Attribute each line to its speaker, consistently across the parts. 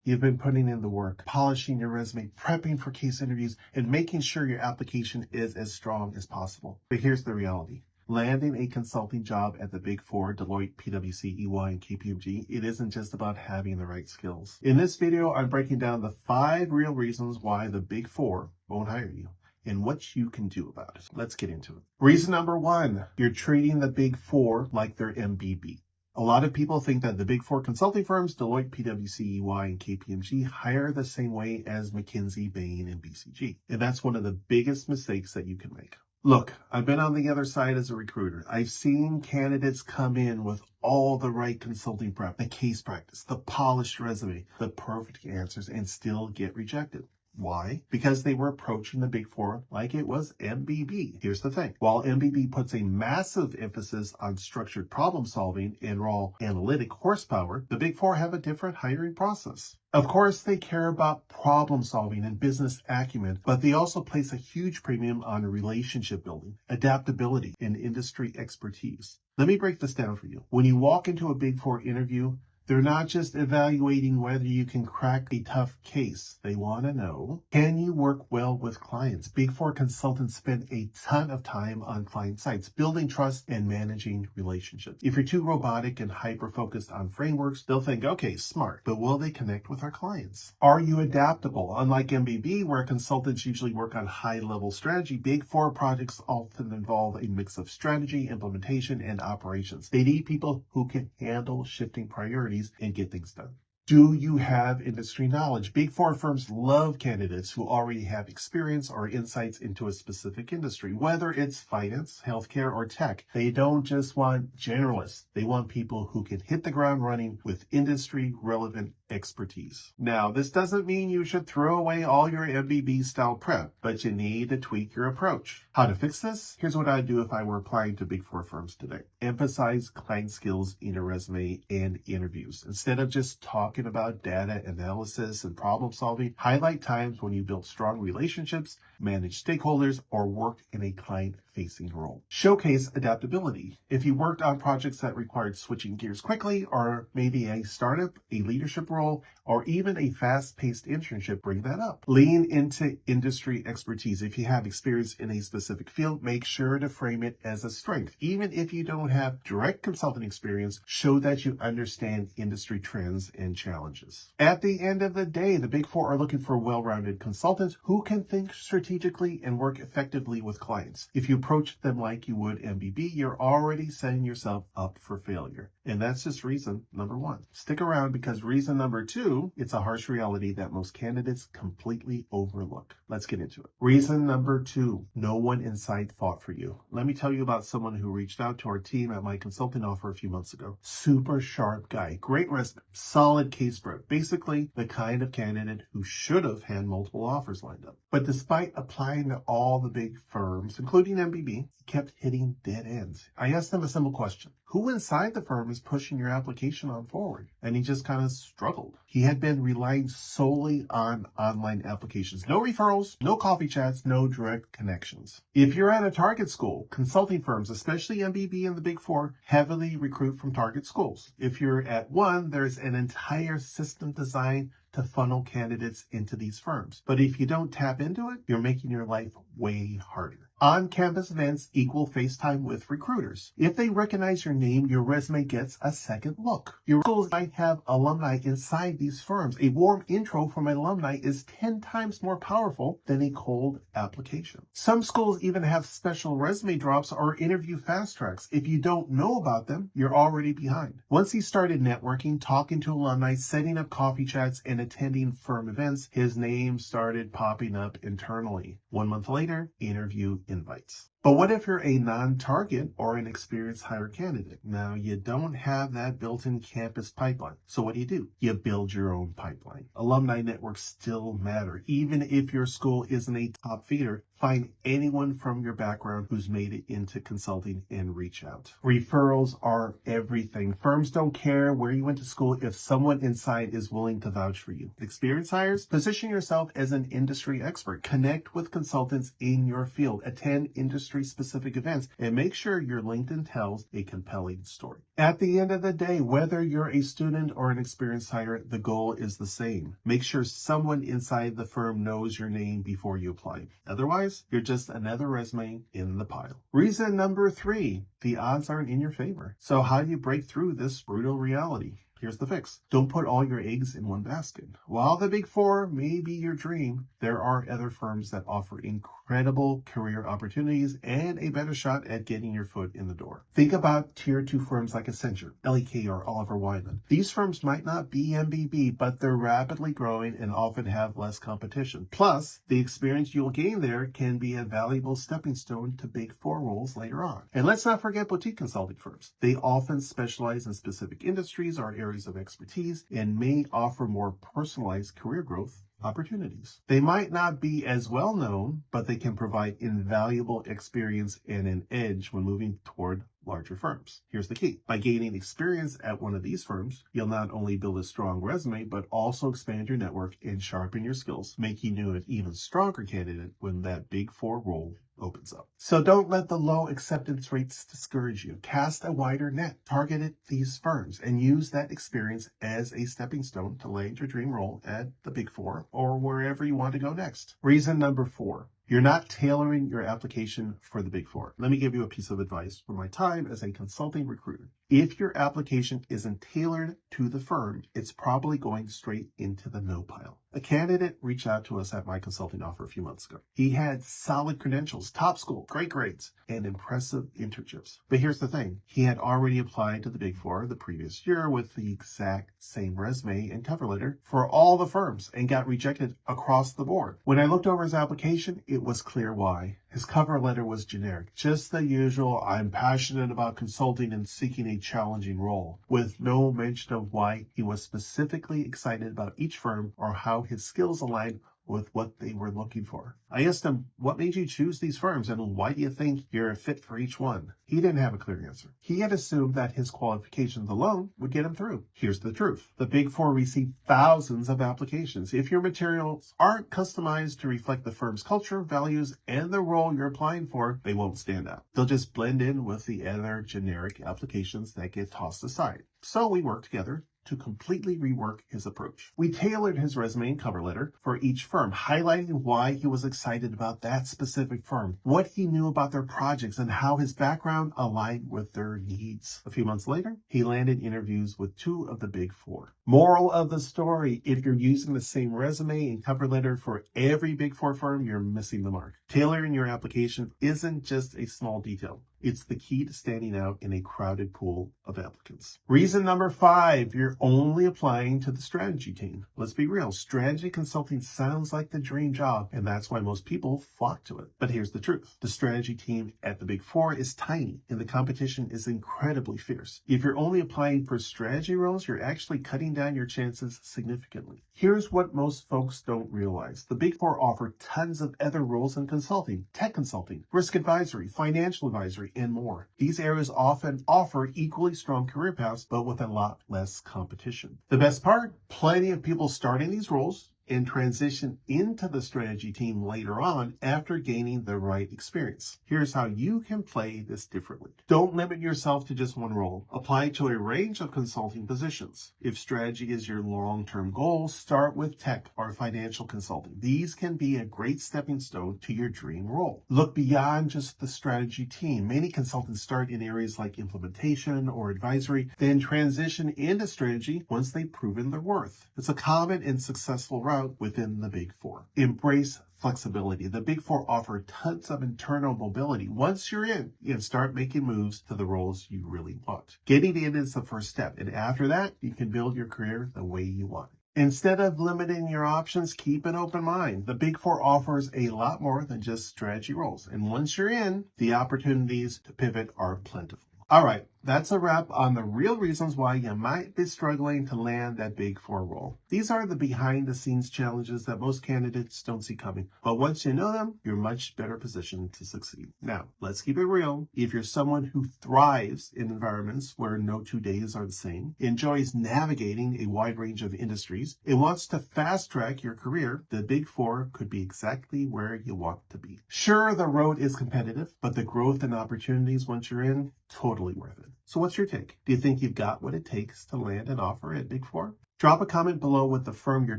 Speaker 1: You've been putting in the work, polishing your resume, prepping for case interviews, and making sure your application is as strong as possible. But here's the reality. Landing a consulting job at the Big Four, Deloitte, PwC, EY, and KPMG, it isn't just about having the right skills. In this video, I'm breaking down the 5 real reasons why the Big Four won't hire you and what you can do about it. Let's get into it. Reason number 1, you're treating the Big Four like they're MBB. A lot of people think that the Big Four consulting firms, Deloitte, PwC, EY, and KPMG, hire the same way as McKinsey, Bain, and BCG. And that's one of the biggest mistakes that you can make. Look, I've been on the other side as a recruiter. I've seen candidates come in with all the right consulting prep, the case practice, the polished resume, the perfect answers, and still get rejected. Why? Because they were approaching the Big Four like it was MBB. Here's the thing. While MBB puts a massive emphasis on structured problem solving and raw analytic horsepower, the Big Four have a different hiring process. Of course, they care about problem solving and business acumen, but they also place a huge premium on relationship building, adaptability, and industry expertise. Let me break this down for you. When you walk into a Big Four interview, they're not just evaluating whether you can crack a tough case. They want to know, can you work well with clients? Big Four consultants spend a ton of time on client sites, building trust and managing relationships. If you're too robotic and hyper-focused on frameworks, they'll think, okay, smart, but will they connect with our clients? Are you adaptable? Unlike MBB, where consultants usually work on high-level strategy, Big Four projects often involve a mix of strategy, implementation, and operations. They need people who can handle shifting priorities and get things done. Do you have industry knowledge? Big Four firms love candidates who already have experience or insights into a specific industry, whether it's finance, healthcare, or tech. They don't just want generalists. They want people who can hit the ground running with industry-relevant expertise. Now, this doesn't mean you should throw away all your MBB-style prep, but you need to tweak your approach. How to fix this? Here's what I'd do if I were applying to Big Four firms today. Emphasize client skills in your resume and interviews. Instead of just talking about data analysis and problem solving, highlight times when you built strong relationships, managed stakeholders, or worked in a client-facing role. Showcase adaptability. If you worked on projects that required switching gears quickly, or maybe a startup, a leadership role, or even a fast-paced internship, bring that up. Lean into industry expertise. If you have experience in a specific field, make sure to frame it as a strength. Even if you don't have direct consulting experience, show that you understand industry trends and challenges. At the end of the day, the Big Four are looking for well-rounded consultants who can think strategically and work effectively with clients. If you approach them like you would MBB, you're already setting yourself up for failure. And that's just reason number 1. Stick around, because reason number 2, it's a harsh reality that most candidates completely overlook. Let's get into it. Reason number 2, no one inside fought for you. Let me tell you about someone who reached out to our team at my consulting offer a few months ago. Super sharp guy, great resume, solid case prep, basically the kind of candidate who should have had multiple offers lined up. But despite applying to all the big firms, including MBB, he kept hitting dead ends. I asked him a simple question. Who inside the firm is pushing your application on forward? And he just kind of struggled. He had been relying solely on online applications. No referrals, no coffee chats, no direct connections. If you're at a target school, consulting firms, especially MBB and the Big Four, heavily recruit from target schools. If you're at one, there's an entire system designed to funnel candidates into these firms. But if you don't tap into it, you're making your life way harder. On-campus events equal FaceTime with recruiters. If they recognize your name, your resume gets a second look. Your schools might have alumni inside these firms. A warm intro from an alumni is 10 times more powerful than a cold application. Some schools even have special resume drops or interview fast tracks. If you don't know about them, you're already behind. Once he started networking, talking to alumni, setting up coffee chats, and attending firm events, his name started popping up internally. 1 month later, interview invites. But what if you're a non-target or an experienced hire candidate? Now, you don't have that built-in campus pipeline. So what do? You build your own pipeline. Alumni networks still matter. Even if your school isn't a top feeder, find anyone from your background who's made it into consulting and reach out. Referrals are everything. Firms don't care where you went to school if someone inside is willing to vouch for you. Experienced hires, position yourself as an industry expert. Connect with consultants in your field. Attend industry industry-specific events, and make sure your LinkedIn tells a compelling story. At the end of the day, whether you're a student or an experienced hire, the goal is the same. Make sure someone inside the firm knows your name before you apply. Otherwise, you're just another resume in the pile. Reason number 3, the odds aren't in your favor. So how do you break through this brutal reality? Here's the fix. Don't put all your eggs in one basket. While the Big Four may be your dream, there are other firms that offer incredible career opportunities and a better shot at getting your foot in the door. Think about Tier 2 firms like Accenture, LEK, or Oliver Wyman. These firms might not be MBB, but they're rapidly growing and often have less competition. Plus, the experience you'll gain there can be a valuable stepping stone to Big Four roles later on. And let's not forget boutique consulting firms. They often specialize in specific industries or areas of expertise and may offer more personalized career growth opportunities. They might not be as well known, but they can provide invaluable experience and an edge when moving toward larger firms. Here's the key. By gaining experience at one of these firms, you'll not only build a strong resume, but also expand your network and sharpen your skills, making you an even stronger candidate when that Big Four role opens up. So don't let the low acceptance rates discourage you. Cast a wider net, target at these firms, and use that experience as a stepping stone to land your dream role at the Big Four or wherever you want to go next. Reason number 4. You're not tailoring your application for the Big Four. Let me give you a piece of advice from my time as a consulting recruiter. If your application isn't tailored to the firm, it's probably going straight into the no pile. A candidate reached out to us at my consulting offer a few months ago. He had solid credentials, top school, great grades, and impressive internships. But here's the thing. He had already applied to the Big Four the previous year with the exact same resume and cover letter for all the firms and got rejected across the board. When I looked over his application, it was clear why. His cover letter was generic, just the usual, I'm passionate about consulting and seeking a challenging role, with no mention of why he was specifically excited about each firm or how his skills aligned with what they were looking for. I asked him, what made you choose these firms and why do you think you're a fit for each one? He didn't have a clear answer. He had assumed that his qualifications alone would get him through. Here's the truth. The Big Four receive thousands of applications. If your materials aren't customized to reflect the firm's culture, values, and the role you're applying for, they won't stand out. They'll just blend in with the other generic applications that get tossed aside. So we worked together to completely rework his approach. We tailored his resume and cover letter for each firm, highlighting why he was excited about that specific firm, what he knew about their projects, and how his background aligned with their needs. A few months later, he landed interviews with 2 of the Big Four. Moral of the story, if you're using the same resume and cover letter for every Big Four firm, you're missing the mark. Tailoring your application isn't just a small detail. It's the key to standing out in a crowded pool of applicants. Reason number 5, you're only applying to the strategy team. Let's be real, strategy consulting sounds like the dream job, and that's why most people flock to it. But here's the truth. The strategy team at the Big Four is tiny, and the competition is incredibly fierce. If you're only applying for strategy roles, you're actually cutting down your chances significantly. Here's what most folks don't realize. The Big Four offer tons of other roles in consulting, tech consulting, risk advisory, financial advisory, and more. These areas often offer equally strong career paths, but with a lot less competition. The best part, plenty of people start in these roles and transition into the strategy team later on after gaining the right experience. Here's how you can play this differently. Don't limit yourself to just one role. Apply to a range of consulting positions. If strategy is your long-term goal, start with tech or financial consulting. These can be a great stepping stone to your dream role. Look beyond just the strategy team. Many consultants start in areas like implementation or advisory, then transition into strategy once they've proven their worth. It's a common and successful route within the Big Four. Embrace flexibility. The Big Four offer tons of internal mobility. Once you're in, you can start making moves to the roles you really want. Getting in is the first step, and after that, you can build your career the way you want it. Instead of limiting your options, keep an open mind. The Big Four offers a lot more than just strategy roles, and once you're in, the opportunities to pivot are plentiful. All right, That's a wrap on the real reasons why you might be struggling to land that Big Four role. These are the behind-the-scenes challenges that most candidates don't see coming, but once you know them, you're much better positioned to succeed. Now, let's keep it real. If you're someone who thrives in environments where no 2 days are the same, enjoys navigating a wide range of industries, and wants to fast-track your career, the Big Four could be exactly where you want to be. Sure, the road is competitive, but the growth and opportunities once you're in, totally worth it. So what's your take? Do you think you've got what it takes to land an offer at Big Four? Drop a comment below with the firm you're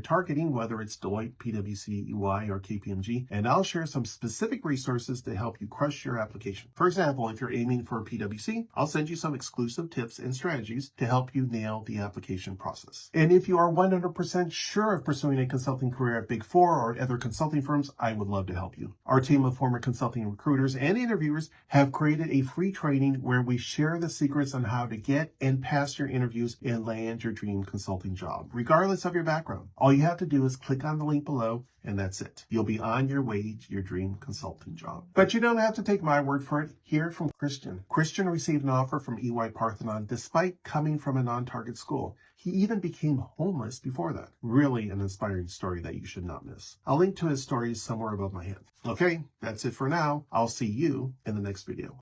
Speaker 1: targeting, whether it's Deloitte, PwC, EY, or KPMG, and I'll share some specific resources to help you crush your application. For example, if you're aiming for PwC, I'll send you some exclusive tips and strategies to help you nail the application process. And if you are 100% sure of pursuing a consulting career at Big Four or other consulting firms, I would love to help you. Our team of former consulting recruiters and interviewers have created a free training where we share the secrets on how to get and pass your interviews and land your dream consulting job, regardless of your background. All you have to do is click on the link below, and that's it. You'll be on your way to your dream consulting job. But you don't have to take my word for it. Hear it from Christian. Christian received an offer from EY Parthenon despite coming from a non-target school. He even became homeless before that. Really an inspiring story that you should not miss. I'll link to his story somewhere above my head. Okay, that's it for now. I'll see you in the next video.